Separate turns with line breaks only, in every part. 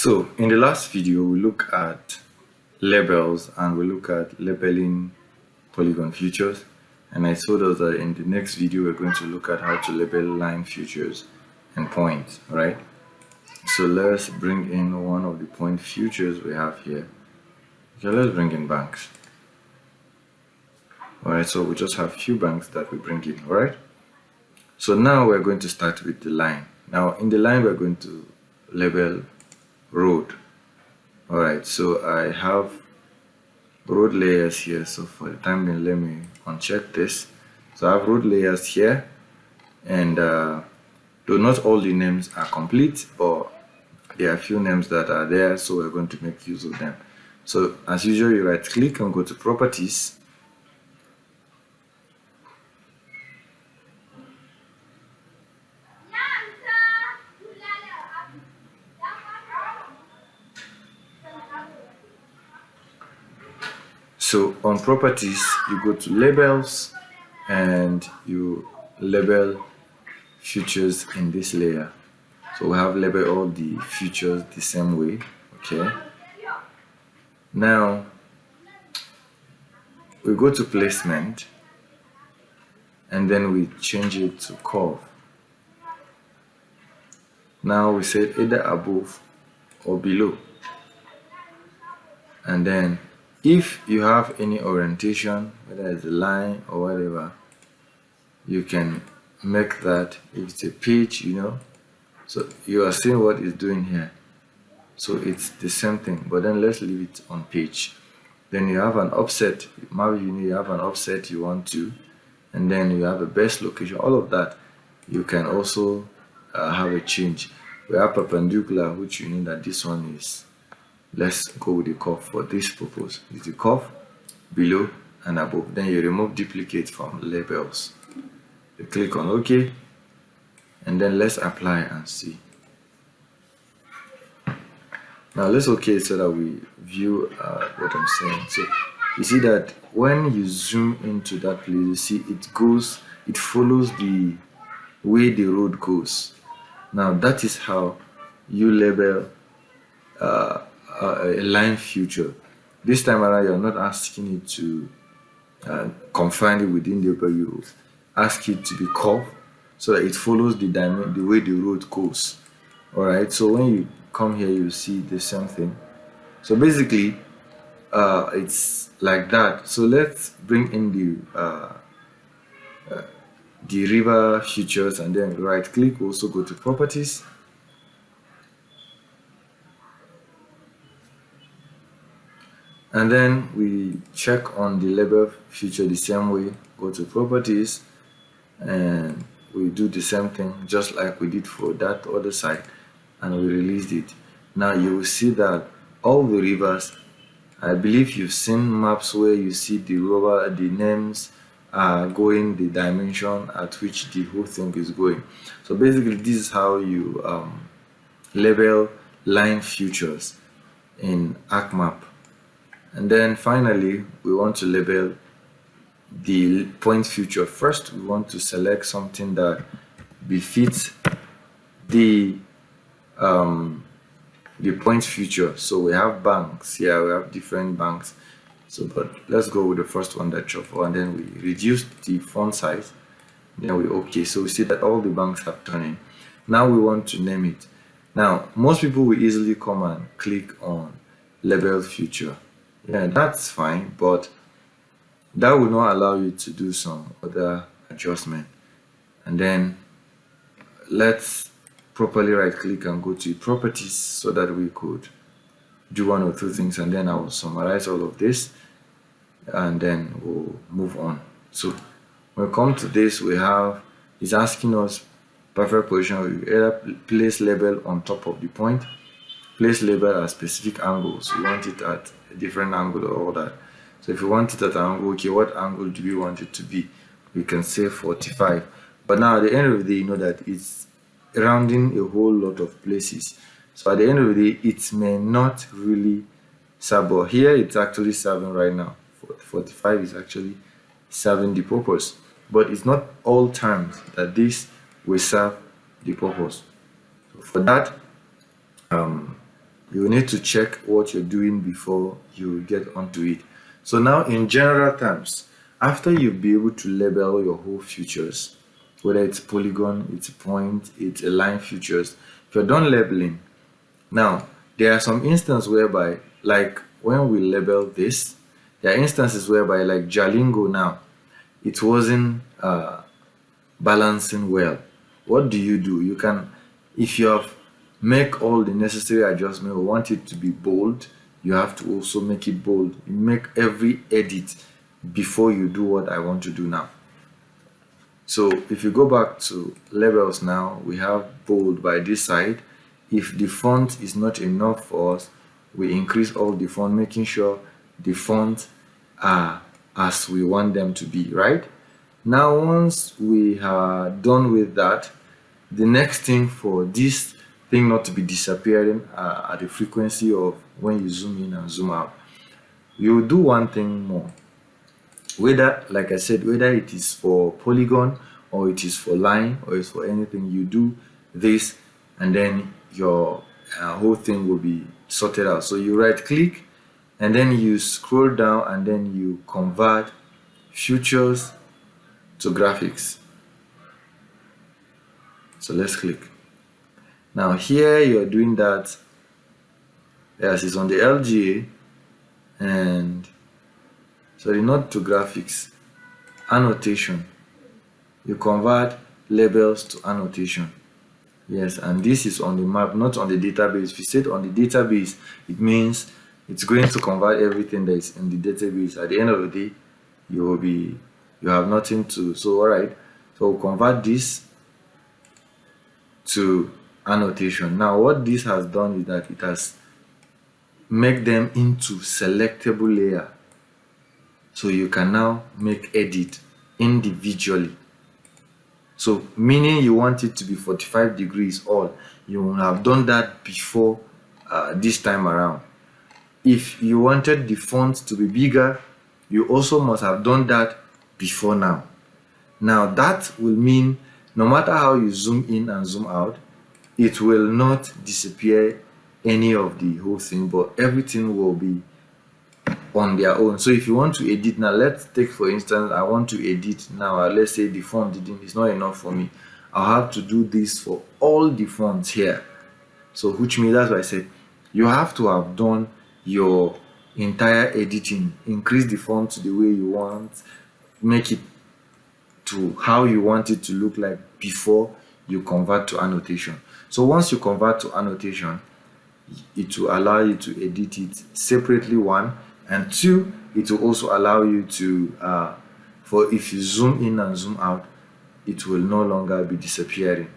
So in the last video we look at labels and we look at labeling polygon features, and I told us that in the next video we're going to look at how to label line features and points, right? So let's bring in one of the point features we have here. Okay, let's bring in banks. Alright, so we just have few banks that we bring in, alright? So now we're going to start with the line. Now in the line we're going to label road. Alright, so I have road layers here, so for the time being let me uncheck this. So I have road layers here, and though not all the names are complete, but there are a few names that are there, so we're going to make use of them. So as usual, you right click and go to properties. So on properties, you go to labels and you label features in this layer. So we have labeled all the features the same way. Okay. Now we go to placement and then we change it to curve. Now we say either above or below, and then if you have any orientation, whether it's a line or whatever, you can make that. If it's a page, so you are seeing what it's doing here, so it's the same thing, but then let's leave it on page. Then you have an offset. Maybe you have an offset you want to, and then you have a best location. All of that you can also have a change. We have perpendicular, which you know that this one is, let's go with the curve for this purpose. It's the curve below and above. Then you remove duplicate from labels. You click on OK, and then let's apply and see. Now let's OK so that we view what I'm saying. So you see that when you zoom into that place, you see it follows the way the road goes. Now that is how you label a line feature. This time around, you're not asking it to confine it within the, but you ask it to be curved so that it follows the way the road goes. All right. So when you come here, you see the same thing. So basically, it's like that. So let's bring in the river features, and then right click. Also go to properties. And then we check on the label feature the same way. Go to properties and we do the same thing just like we did for that other side, and we released it. Now you will see that all the rivers, I believe you've seen maps where you see the river, the names are going, the dimension at which the whole thing is going. So basically this is how you label line features in ArcMap. And then finally, we want to label the point feature. First, we want to select something that befits the point feature. So we have banks here, we have different banks. So, but let's go with the first one, that shuffle, and then we reduce the font size. Then we OK. So we see that all the banks have turned in. Now we want to name it. Now, most people will easily come and click on label feature. Yeah, that's fine, but that will not allow you to do some other adjustment. And then let's properly right click and go to properties so that we could do one or two things, and then I will summarize all of this and then we'll move on. So when we come to this, we have, it's asking us perfect position. We either place label on top of the point, place label at specific angles. We want it at a different angle or all that. So if you want it at an angle, okay, what angle do we want it to be? We can say 45. But now at the end of the day, you know that it's rounding a whole lot of places. So at the end of the day, it may not really serve, but here it's actually serving right now. 45 is actually serving the purpose. But it's not all times that this will serve the purpose. So for that, You need to check what you're doing before you get onto it. So now, in general terms, after you be able to label your whole features, whether it's polygon, it's a point, it's a line features, if you're done labeling, now there are some instances whereby, like when we label this, there are instances whereby, like Jalingo now, it wasn't balancing well. What do? You can, if you have make all the necessary adjustment or want it to be bold, you have to also make it bold. You make every edit before you do what I want to do now. So if you go back to labels now, we have bold by this side. If the font is not enough for us, we increase all the font, making sure the fonts are as we want them to be, right? Now, once we are done with that, the next thing for this thing not to be disappearing at the frequency of when you zoom in and zoom out, you will do one thing more. Whether, like I said, whether it is for polygon or it is for line or it's for anything, you do this and then your whole thing will be sorted out. So you right click and then you scroll down and then you convert features to graphics. So let's click. Now here you're doing that. Yes, it's on the LGA, and sorry, not to graphics, annotation. You convert labels to annotation. Yes, and this is on the map, not on the database. If you set on the database, it means it's going to convert everything that is in the database. At the end of the day, you have nothing to. So all right, so we'll convert this to annotation. Now what this has done is that it has made them into selectable layer, so you can now make edit individually. So meaning you want it to be 45 degrees all, you will have done that before this time around. If you wanted the font to be bigger, you also must have done that before now. Now that will mean no matter how you zoom in and zoom out, it will not disappear any of the whole thing, but everything will be on their own. So if you want to edit now, let's take for instance, I want to edit now, let's say the font it's not enough for me. I'll have to do this for all the fonts here. So which means, that's why I said you have to have done your entire editing, increase the font to the way you want, make it to how you want it to look like before you convert to annotation. So once you convert to annotation, it will allow you to edit it separately, one, and two, it will also allow you to for if you zoom in and zoom out, it will no longer be disappearing.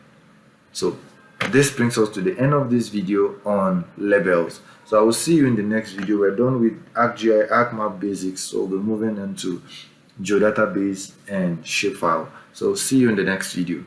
So this brings us to the end of this video on labels. So I will see you in the next video. We're done with ArcGIS ArcMap basics, so we'll be moving into geodatabase and shapefile. So see you in the next video.